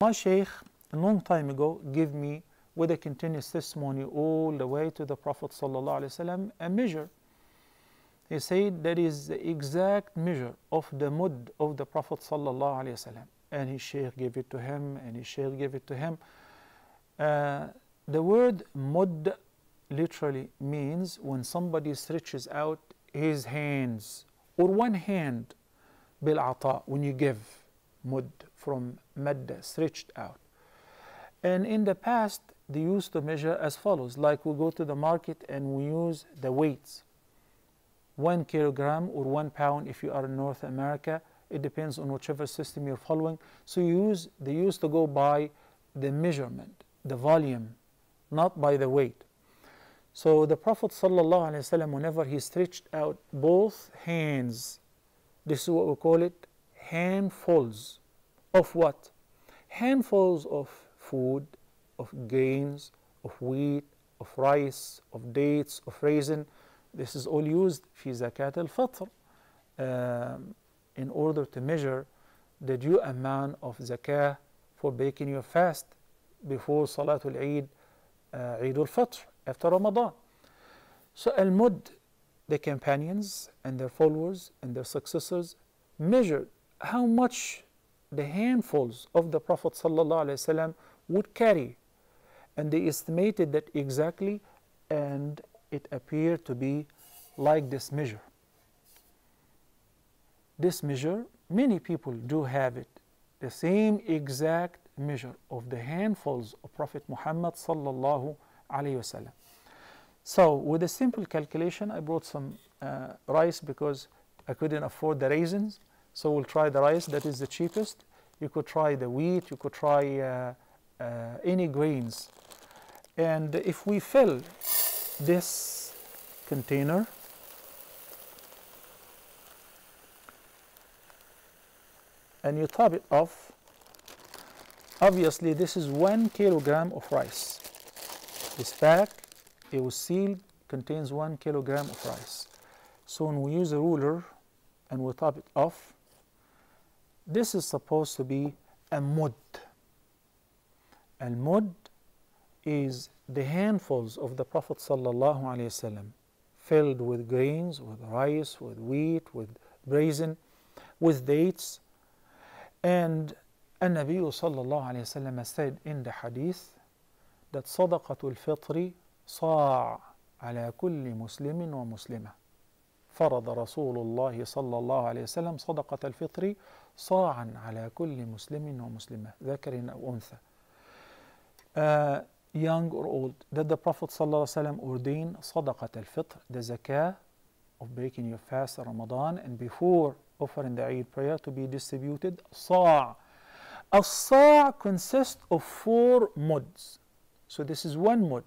My Shaykh, a long time ago, gave me, with a continuous testimony all the way to the Prophet ﷺ, a measure. He said that is the exact measure of the mud of the Prophet ﷺ. And his Shaykh gave it to him, and his Shaykh gave it to him. The word mud literally means when somebody stretches out his hands, or one hand, bil-ata, when you give mud, from madda, stretched out. And in the past, they used to measure as follows, like we go to the market and we use the weights. 1 kilogram or 1 pound if you are in North America, it depends on whichever system you're following. So they used to go by the measurement, the volume, not by the weight. So the Prophet ﷺ, whenever he stretched out both hands, this is what we call it, handfuls of what? Handfuls of food, of grains, of wheat, of rice, of dates, of raisin. This is all used fi zakat al-fitr in order to measure the due amount of zakah for breaking your fast before Salatul Eid, Eid al-Fitr, after Ramadan. So al-Mud, the companions and their followers and their successors measured how much the handfuls of the Prophet ﷺ would carry, and they estimated that exactly, and it appeared to be like this measure. This measure, many people do have it, the same exact measure of the handfuls of Prophet Muhammad sallallahu alayhi wasallam. So with a simple calculation, I brought some rice because I couldn't afford the raisins. So we'll try the rice, that is the cheapest. You could try the wheat, you could try any grains. And if we fill this container and you top it off, obviously this is 1 kilogram of rice. This bag, it was sealed, contains 1 kilogram of rice. So when we use a ruler and we top it off, this is supposed to be a mud. Al-mud is the handfuls of the Prophet sallallahu alaihi wasallam, filled with grains, with rice, with wheat, with raisin, with dates. And An-Nabi sallallahu alaihi wasallam said in the hadith that صدقة الفطر صاع على كل مسلم ومسلمة. فرض رسول الله صلى الله عليه وسلم صدقة الفطر صاعا على كل مسلم ومسلمة ذكر أو أنثى. Young or old, that the Prophet صلى الله عليه وسلم ordained صدقة الفطر, the zakah of breaking your fast Ramadan, and before offering the Eid prayer to be distributed, صاع. A صاع consists of 4 muds. So this is 1 mud.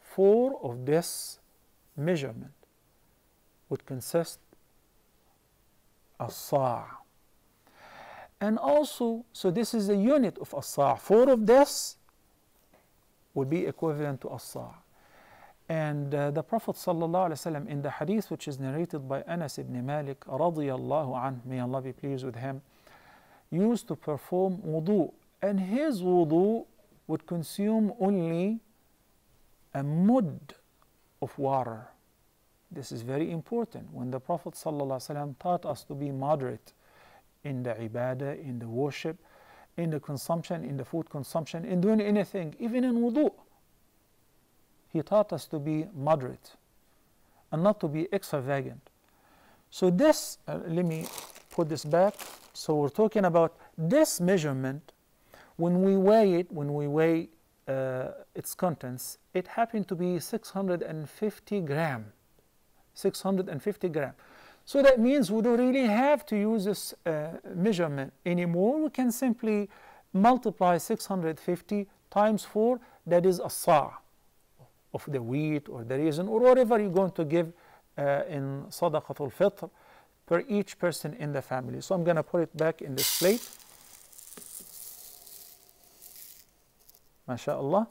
4 of this measurement would consist of صاع. And also, so this is a unit of as-sa'. 4 of this would be equivalent to as-sa'. And the Prophet ﷺ in the hadith which is narrated by Anas ibn Malik radiyallahu anhu, may Allah be pleased with him, used to perform wudu, and his wudu would consume only a mud of water. This is very important. When the Prophet ﷺ taught us to be moderate in the ibadah, in the worship, in the consumption, in the food consumption, in doing anything, even in wudu, he taught us to be moderate and not to be extravagant. So this, let me put this back. So we're talking about this measurement. When we weigh it, when we weigh its contents, it happened to be 650 grams. 650 grams. So that means we don't really have to use this measurement anymore. We can simply multiply 650 times 4, that is a sa' of the wheat or the raisin or whatever you're going to give in Sadaqatul Fitr per each person in the family. So I'm going to put it back in this plate. MashaAllah.